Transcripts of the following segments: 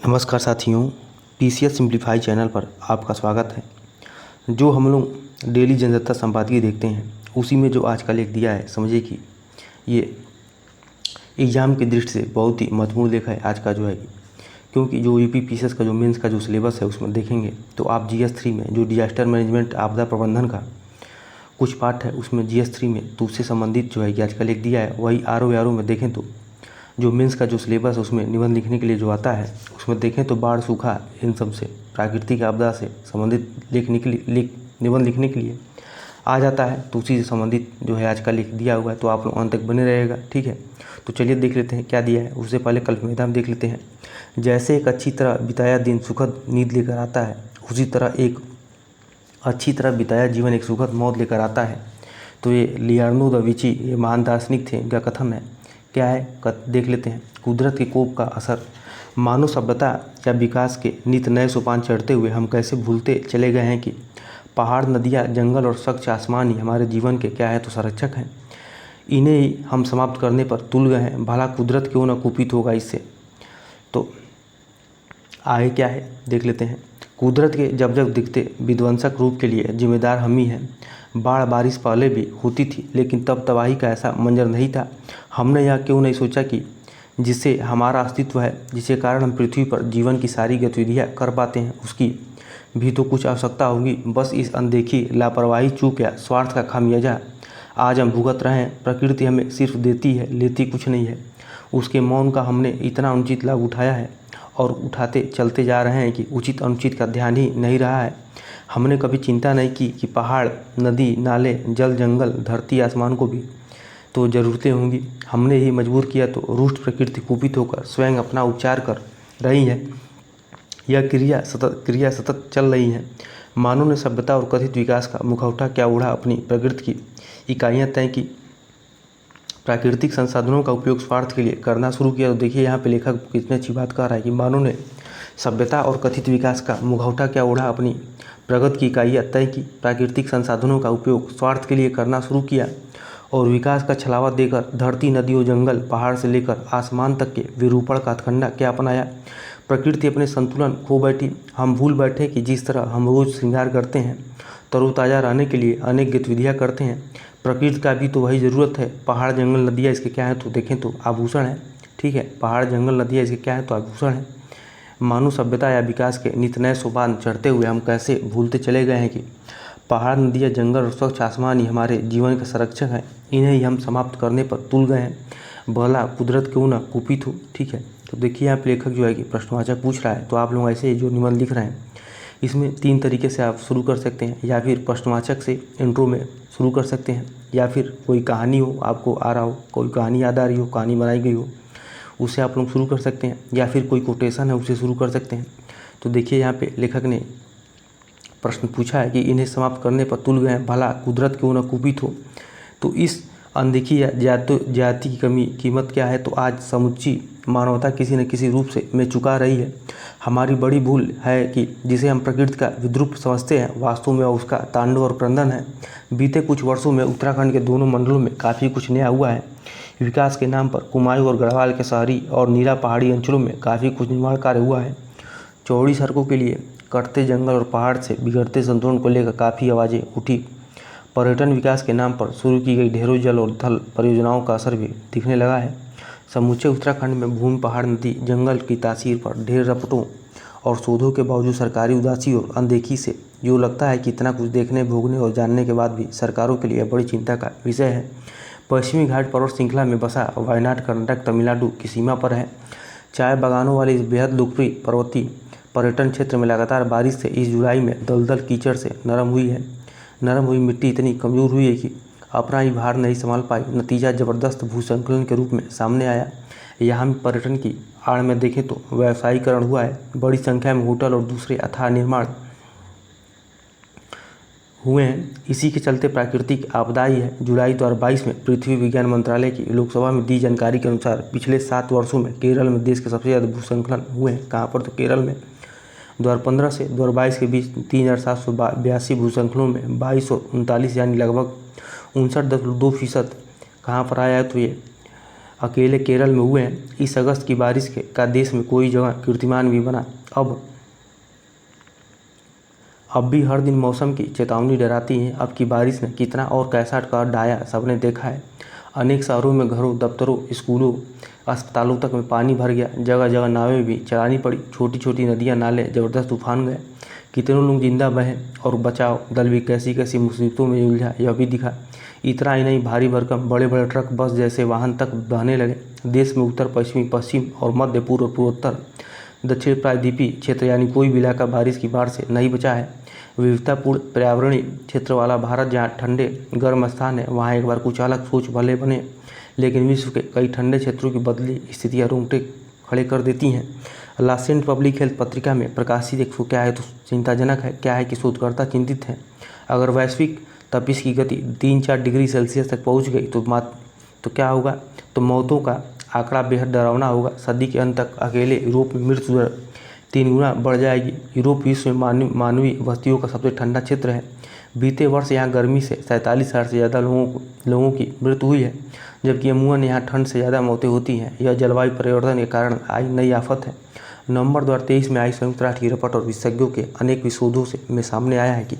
नमस्कार साथियों, TCS simplify channel पर आपका स्वागत है। जो हम लोग डेली जनसत्ता संपादकीय देखते हैं उसी में जो आज का लेख दिया है, समझिए कि ये एग्ज़ाम की दृष्टि से बहुत ही महत्वपूर्ण लेख है आज का जो है, क्योंकि जो यूपीपीसीएस का जो मेंस का जो सिलेबस है उसमें देखेंगे तो आप जीएस 3 में जो डिजास्टर मैनेजमेंट आपदा प्रबंधन का कुछ पार्ट है उसमें जीएस 3 में तो उससे संबंधित जो है कि आज का लेख दिया है। वही आरओ में देखें तो जो मेंस का जो सिलेबस है उसमें निबंध लिखने के लिए जो आता है उसमें देखें तो बाढ़, सूखा, इन सब से प्राकृतिक आपदा से संबंधित निबंध लिखने के लिए आ जाता है। तो उसी से संबंधित जो है आज का लेख दिया हुआ है, तो आप लोग अंत तक बने रहेगा, ठीक है। तो चलिए देख लेते हैं क्या दिया है। उससे पहले कल्पना हम देख लेते हैं। जैसे एक अच्छी तरह बिताया दिन सुखद नींद लेकर आता है, उसी तरह एक अच्छी तरह बिताया जीवन एक सुखद मौत लेकर आता है। तो ये लियोनार्डो दा विंची, ये महान दार्शनिक थे, इनका कथन है। क्या है देख लेते हैं। कुदरत के कोप का असर, मानव सभ्यता या विकास के नित नए सोपान चढ़ते हुए हम कैसे भूलते चले गए हैं कि पहाड़, नदियाँ, जंगल और स्वच्छ आसमान ही हमारे जीवन के क्या है तो संरक्षक हैं। इन्हें ही हम समाप्त करने पर तुल गए हैं। भला कुदरत क्यों न कुपित होगा इससे। तो आगे क्या है देख लेते हैं। कुदरत के जब जब दिखते विध्वंसक रूप के लिए जिम्मेदार हम ही हैं। बाढ़ बारिश पहले भी होती थी, लेकिन तब तबाही का ऐसा मंजर नहीं था। हमने यह क्यों नहीं सोचा कि जिससे हमारा अस्तित्व है, जिसके कारण हम पृथ्वी पर जीवन की सारी गतिविधियाँ कर पाते हैं, उसकी भी तो कुछ आवश्यकता होगी। बस इस अनदेखी, लापरवाही, चूक या स्वार्थ का खामियाजा आज हम भुगत रहे हैं। प्रकृति हमें सिर्फ देती है, लेती कुछ नहीं है। उसके मौन का हमने इतना अनुचित लाभ उठाया है और उठाते चलते जा रहे हैं कि उचित अनुचित का ध्यान ही नहीं रहा है। हमने कभी चिंता नहीं की कि पहाड़, नदी, नाले, जल, जंगल, धरती, आसमान को भी तो ज़रूरतें होंगी। हमने ही मजबूर किया तो रुष्ट प्रकृति कुपित होकर स्वयं अपना उपचार कर रही है। यह क्रिया सतत चल रही है। मानव ने सभ्यता और कथित विकास का मुखौटा क्या ओढ़ा, अपनी प्रकृति की इकाइयाँ तय की, प्राकृतिक संसाधनों का उपयोग स्वार्थ के लिए करना शुरू किया। तो देखिए यहाँ पे लेखक कितनी अच्छी बात कह रहा है कि मानव ने सभ्यता और कथित विकास का मुखौटा क्या ओढ़ा, अपनी प्रगति की इकाइयाँ तय की, प्राकृतिक संसाधनों का उपयोग स्वार्थ के लिए करना शुरू किया और विकास का छलावा देकर धरती, नदियों, जंगल, पहाड़ से लेकर आसमान तक के विरूपण का हथकंडा क्या अपनाया। प्रकृति अपने संतुलन खो बैठी। हम भूल बैठे कि जिस तरह हम रोज़ श्रृंगार करते हैं, तरोताज़ा रहने के लिए अनेक गतिविधियाँ करते हैं, प्रकृति का भी तो वही ज़रूरत है। पहाड़, जंगल, नदियाँ इसके क्या है तो देखें तो आभूषण है, ठीक है। पहाड़, जंगल, नदियाँ इसके क्या है तो आभूषण है। मानव सभ्यता या विकास के नित नए सोपान चढ़ते हुए हम कैसे भूलते चले गए हैं कि पहाड़, नदियाँ, जंगल और स्वच्छ आसमान ही हमारे जीवन के संरक्षक हैं। इन्हें ही हम समाप्त करने पर तुल गए हैं। भला कुदरत क्यों न कुपित हो, ठीक है। तो देखिए यहाँ पे लेखक जो है कि प्रश्नवाचक पूछ रहा है, तो आप लोग ऐसे जो निबंध लिख रहे हैं इसमें 3 तरीके से आप शुरू कर सकते हैं। या फिर प्रश्नवाचक से इंट्रो में शुरू कर सकते हैं, या फिर कोई कहानी हो आपको आ रहा हो, कोई कहानी याद आ रही हो, कहानी बनाई गई हो, उससे आप लोग शुरू कर सकते हैं, या फिर कोई कोटेशन है उससे शुरू कर सकते हैं। तो देखिए यहाँ पे लेखक ने प्रश्न पूछा है कि इन्हें समाप्त करने पर तुल गए हैं, भला कुदरत क्यों न कुपित हो। तो इस अनदेखी या जाति की कीमत क्या है। तो आज समुच्ची मानवता किसी न किसी रूप से में चुका रही है। हमारी बड़ी भूल है कि जिसे हम प्रकृति का विद्रूप समझते हैं, वास्तव में उसका तांडव और क्रंदन है। बीते कुछ वर्षों में उत्तराखंड के दोनों मंडलों में काफ़ी कुछ नया हुआ है। विकास के नाम पर कुमाऊं और गढ़वाल के शहरी और नीला पहाड़ी अंचलों में काफ़ी कुछ निर्माण कार्य हुआ है। चौड़ी सड़कों के लिए, कटते जंगल और पहाड़ से बिगड़ते संतुलन को लेकर काफ़ी आवाज़ें उठी। पर्यटन विकास के नाम पर शुरू की गई ढेरों जल और थल परियोजनाओं का असर भी दिखने लगा है। समूचे उत्तराखंड में भूमि, पहाड़, नदी, जंगल की तासीर पर ढेर रपटों और शोधों के बावजूद सरकारी उदासी और अनदेखी से जो लगता है कि इतना कुछ देखने, भोगने और जानने के बाद भी सरकारों के लिए बड़ी चिंता का विषय है। पश्चिमी घाट पर्वत श्रृंखला में बसा वायनाड, कर्नाटक, तमिलनाडु की सीमा पर है। चाय बागानों वाले इस बेहद लोकप्रिय पर्वतीय पर्यटन क्षेत्र में लगातार बारिश से इस जुलाई में दलदल कीचड़ से नरम हुई मिट्टी इतनी कमज़ोर हुई है कि अपना ही भार नहीं संभाल पाई। नतीजा ज़बरदस्त भूस्खलन के रूप में सामने आया। यहाँ भी पर्यटन की आड़ में देखें तो व्यावसायीकरण हुआ है। बड़ी संख्या में होटल और दूसरे अथाह निर्माण हुए हैं। इसी के चलते प्राकृतिक आपदाई है। जुलाई 2022 में पृथ्वी विज्ञान मंत्रालय की लोकसभा में दी जानकारी के अनुसार पिछले 7 वर्षों में केरल में देश के सबसे ज़्यादा भूस्खलन हुए हैं। कहाँ पर तो केरल में 2015 से 2022 के बीच 3782 भूस्खलनों में 2239 यानी लगभग 59.2% कहाँ पर आया है तो ये अकेले केरल में हुए हैं। इस अगस्त की बारिश का देश में कोई जगह कीर्तिमान भी बना। अब भी हर दिन मौसम की चेतावनी डराती है। अब की बारिश ने कितना और कैसा कर ढाया सबने देखा है। अनेक शहरों में घरों, दफ्तरों, स्कूलों, अस्पतालों तक में पानी भर गया। जगह जगह नावें भी चलानी पड़ी। छोटी छोटी नदियां, नाले ज़बरदस्त तूफान गए। कितनों लोग जिंदा बहे और बचाव दल भी कैसी कैसी मुसीबतों में उलझा, यह भी दिखा। इतना ही नहीं, भारी भरकम बड़े बड़े ट्रक, बस जैसे वाहन तक बहने लगे। देश में उत्तर पश्चिमी, पश्चिम और मध्य, पूर्व, पूर्वोत्तर, दक्षिण प्रायद्वीपीय क्षेत्र यानी कोई भी इलाका बारिश की बाढ़ से नहीं बचा है। विविधतापूर्ण पर्यावरणीय क्षेत्र वाला भारत, जहाँ ठंडे गर्म स्थान है, वहाँ एक बार कुछ अलग सोच भले बने, लेकिन विश्व के कई ठंडे क्षेत्रों की बदली स्थितियाँ रोंगटे खड़े कर देती हैं। लासेंट पब्लिक हेल्थ पत्रिका में प्रकाशित एक क्या है तो चिंताजनक है। क्या है कि शोधकर्ता चिंतित हैं। अगर वैश्विक तपिश की गति 3-4 डिग्री सेल्सियस तक पहुंच गई तो क्या होगा? तो मौतों का आंकड़ा बेहद डरावना होगा। सदी के अंत तक अकेले यूरोप में मृत्यु दर 3 गुना बढ़ जाएगी। यूरोप विश्व में मानवीय बस्तियों का सबसे ठंडा क्षेत्र है। बीते वर्ष यहाँ गर्मी से 47,000 से ज़्यादा लोगों की मृत्यु हुई है, जबकि अमूमन यहाँ ठंड से ज़्यादा मौतें होती हैं। यह जलवायु परिवर्तन के कारण आई नई आफत है। नवंबर 2023 में आई संयुक्त राष्ट्र की रिपोर्ट और विशेषज्ञों के अनेक शोधों में सामने आया है कि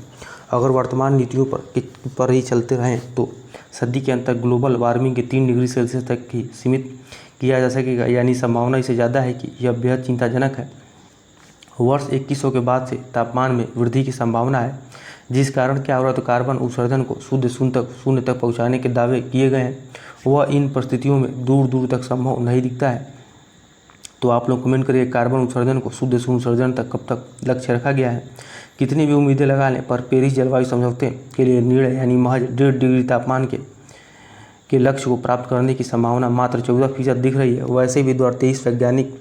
अगर वर्तमान नीतियों पर ही चलते रहें तो सदी के अंत तक ग्लोबल वार्मिंग के 3 डिग्री सेल्सियस तक ही सीमित किया जा सकेगा। यानी संभावना इससे ज़्यादा है कि यह बेहद चिंताजनक है। वर्ष 2100 के बाद से तापमान में वृद्धि की संभावना है, जिस कारण क्या हो रहा है तो कार्बन उत्सर्जन को शून्य तक पहुँचाने के दावे किए गए हैं। वह इन परिस्थितियों में दूर दूर तक संभव नहीं दिखता है। तो आप लोग कमेंट करिए, कार्बन उत्सर्जन को शुद्ध उत्सर्जन तक कब तक लक्ष्य रखा गया है? कितनी भी उम्मीदें लगा लें, पर पेरिस जलवायु समझौते के लिए निर्णय यानी महज 1.5 डिग्री तापमान के लक्ष्य को प्राप्त करने की संभावना मात्र 14% दिख रही है। वैसे भी 2023 वैज्ञानिक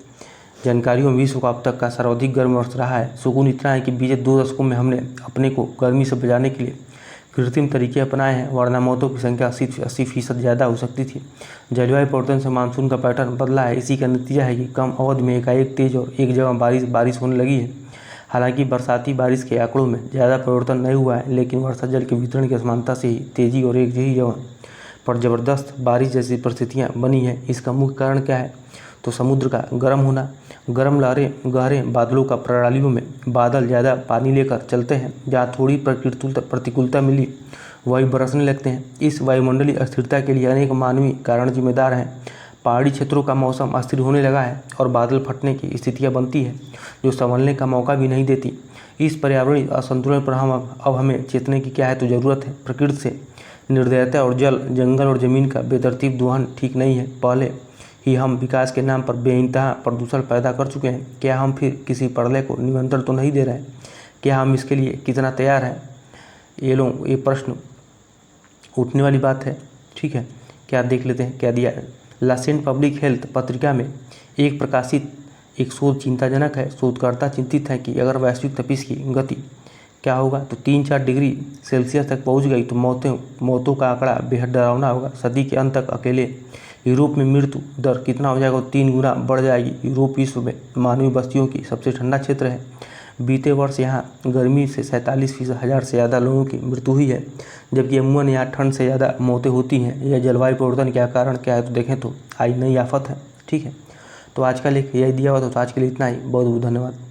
जानकारियों में विश्व का अब तक का सर्वाधिक गर्म वर्ष रहा है। सुकून इतना है कि बीते 2 दशकों में हमने अपने को गर्मी से बचाने के लिए कृत्रिम तरीके अपनाए हैं, वरना मौतों की संख्या 80% ज़्यादा हो सकती थी। जलवायु परिवर्तन से मानसून का पैटर्न बदला है। इसी का नतीजा है कि कम अवधि में एकाएक तेज और एक जगह बारिश होने लगी है। हालांकि बरसाती बारिश के आंकड़ों में ज़्यादा परिवर्तन नहीं हुआ है, लेकिन वर्षा जल के वितरण की असमानता से ही तेजी और एक ही जगह पर ज़बरदस्त बारिश जैसी परिस्थितियाँ बनी हैं। इसका मुख्य कारण क्या है? तो समुद्र का गर्म होना। गर्म लहरें गहरे बादलों का प्रणालियों में बादल ज़्यादा पानी लेकर चलते हैं। जहाँ थोड़ी प्रतिकूलता मिली वही बरसने लगते हैं। इस वायुमंडलीय अस्थिरता के लिए अनेक मानवीय कारण जिम्मेदार हैं। पहाड़ी क्षेत्रों का मौसम अस्थिर होने लगा है और बादल फटने की स्थितियाँ बनती है, जो संभलने का मौका भी नहीं देती। इस पर्यावरणीय असंतुलन पर अब हमें चेतने की क्या है तो ज़रूरत है। प्रकृति से निर्दयता और जंगल और ज़मीन का बेतरतीब दोहन ठीक नहीं है। पहले ही हम विकास के नाम पर बेइंतहा प्रदूषण पैदा कर चुके हैं। क्या हम फिर किसी प्रलय को निमंत्रण तो नहीं दे रहे हैं? क्या हम इसके लिए कितना तैयार हैं? ये प्रश्न उठने वाली बात है। ठीक है, क्या देख लेते हैं क्या दिया है। लासेंट पब्लिक हेल्थ पत्रिका में प्रकाशित एक शोध चिंताजनक है। शोधकर्ता चिंतित है कि अगर वैश्विक तपिश की गति क्या होगा तो 3-4 डिग्री सेल्सियस तक पहुंच गई तो मौतों का आंकड़ा बेहद डरावना होगा। सदी के अंत तक अकेले यूरोप में मृत्यु दर कितना हो जाएगा? 3 गुना बढ़ जाएगी। यूरोप विश्व में मानवीय बस्तियों की सबसे ठंडा क्षेत्र है। बीते वर्ष यहाँ गर्मी से 47,000 से ज़्यादा लोगों की मृत्यु हुई है, जबकि अमूमन यहाँ ठंड से ज़्यादा मौतें होती हैं। यह जलवायु परिवर्तन क्या कारण क्या है तो देखें तो आई नई आफत है। ठीक है, तो आज का लेख यही दिया हुआ था। तो आज के लिए इतना ही। बहुत बहुत धन्यवाद।